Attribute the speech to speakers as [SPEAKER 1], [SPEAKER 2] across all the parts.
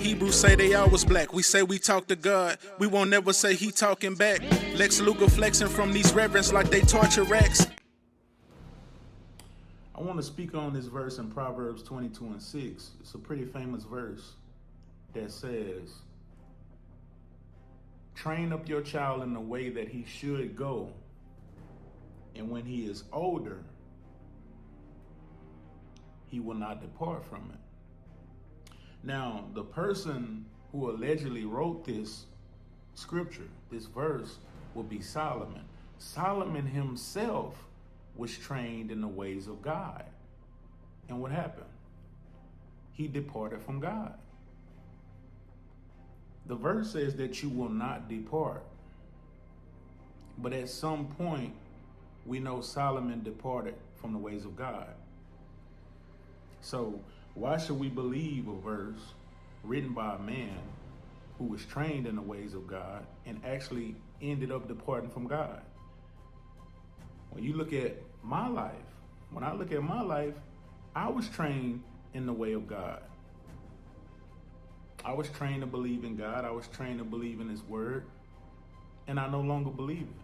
[SPEAKER 1] Hebrews say they always black. We say we talk to God. We won't never say he talking back. Lex Luger flexing from these reverends like they torture racks.
[SPEAKER 2] I want to speak on this verse in Proverbs 22:6. It's a pretty famous verse that says, train up your child in the way that he should go, and when he is older, he will not depart from it. Now, the person who allegedly wrote this scripture, this verse, will be Solomon. Solomon himself was trained in the ways of God. And what happened? He departed from God. The verse says that you will not depart. But at some point, we know Solomon departed from the ways of God. So why should we believe a verse written by a man who was trained in the ways of God and actually ended up departing from God? When you look at my life, when I look at my life, I was trained in the way of God. I was trained to believe in God. I was trained to believe in his word, and I no longer believe it.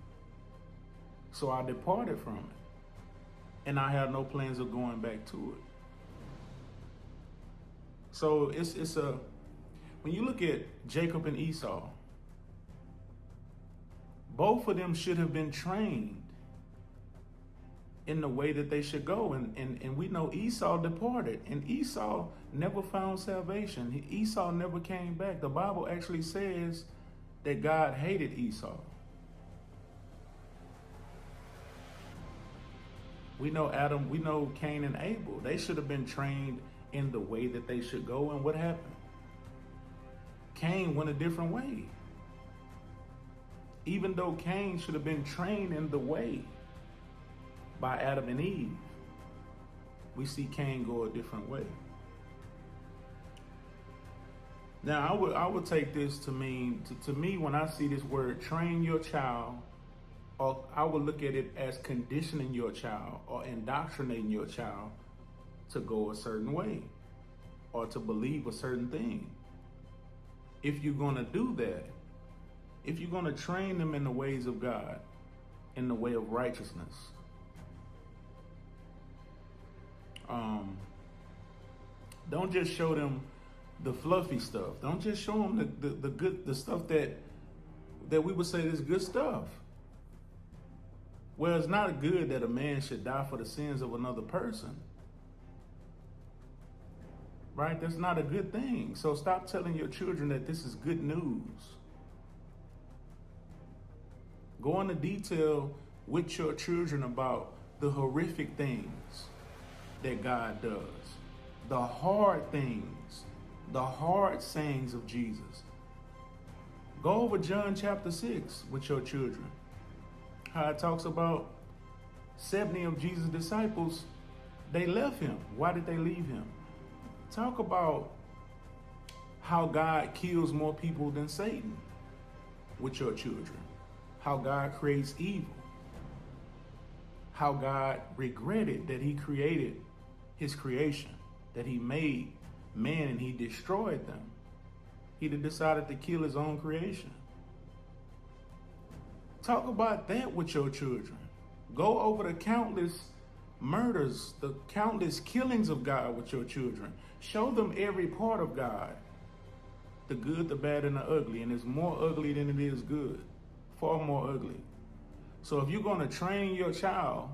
[SPEAKER 2] So I departed from it, and I have no plans of going back to it. So when you look at Jacob and Esau, both of them should have been trained in the way that they should go. And we know Esau departed, and Esau never found salvation. Esau never came back. The Bible actually says that God hated Esau. We know Adam, we know Cain and Abel. They should have been trained in the way that they should go. And what happened? Cain went a different way. Even though Cain should have been trained in the way by Adam and Eve, we see Cain go a different way. Now, I would take this to mean, to me, when I see this word, train your child, or I would look at it as conditioning your child or indoctrinating your child to go a certain way or to believe a certain thing. If you're going to do that, if you're going to train them in the ways of God, in the way of righteousness, don't just show them the fluffy stuff. Don't just show them the good, the stuff that we would say is good stuff. Well, it's not good that a man should die for the sins of another person. Right? That's not a good thing. So stop telling your children that this is good news. Go into detail with your children about the horrific things that God does, the hard things, the hard sayings of Jesus. Go over John chapter 6 with your children. How it talks about 70 of Jesus' disciples, they left him. Why did they leave him? Talk about how God kills more people than Satan with your children. How God creates evil. How God regretted that he created his creation, that he made man and he destroyed them. He decided to kill his own creation. Talk about that with your children. Go over the countless murders, the countless killings of God with your children. Show them every part of God, the good, the bad, and the ugly. And it's more ugly than it is good, far more ugly. So if you're going to train your child,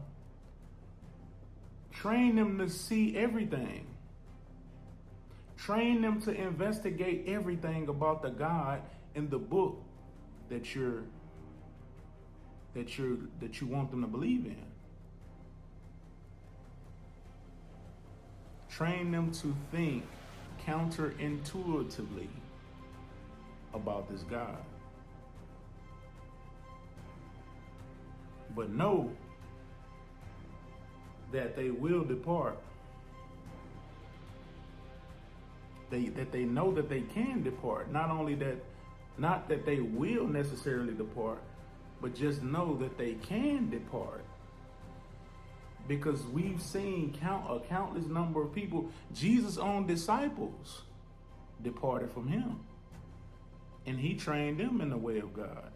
[SPEAKER 2] train them to see everything. Train them to investigate everything about the God in the book that you want them to believe in. Train them to think counterintuitively about this God. But know that they will depart. That they know that they can depart. Not only that, not that they will necessarily depart, but just know that they can depart. Because we've seen a countless number of people, Jesus' own disciples, departed from him. And he trained them in the way of God.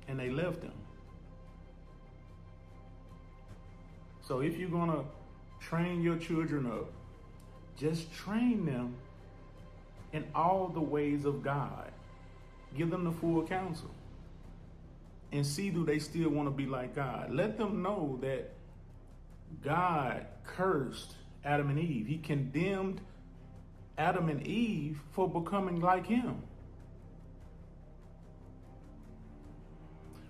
[SPEAKER 2] And they left him. So if you're going to train your children up, just train them in all the ways of God. Give them the full counsel. And see, do they still want to be like God? Let them know that God cursed Adam and Eve. He condemned Adam and Eve for becoming like him.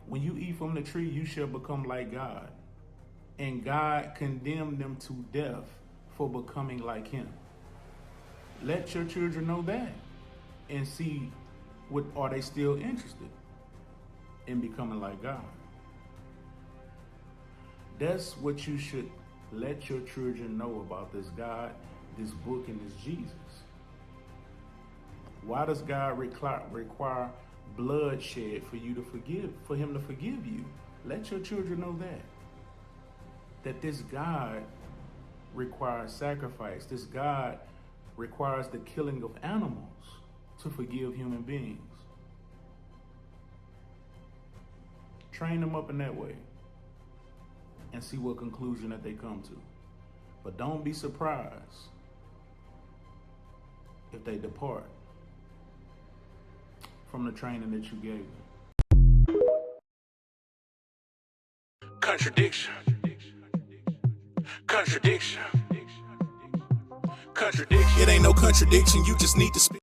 [SPEAKER 2] When you eat from the tree, you shall become like God. And God condemned them to death for becoming like him. Let your children know that and see, are they still interested in becoming like God? That's what you should let your children know about this God, this book, and this Jesus. Why does God require bloodshed for you to forgive, for him to forgive you? Let your children know that this God requires sacrifice. This God requires the killing of animals to forgive human beings. Train them up in that way and see what conclusion that they come to. But don't be surprised if they depart from the training that you gave them.
[SPEAKER 1] Contradiction. Contradiction. Contradiction. It ain't no contradiction, you just need to speak.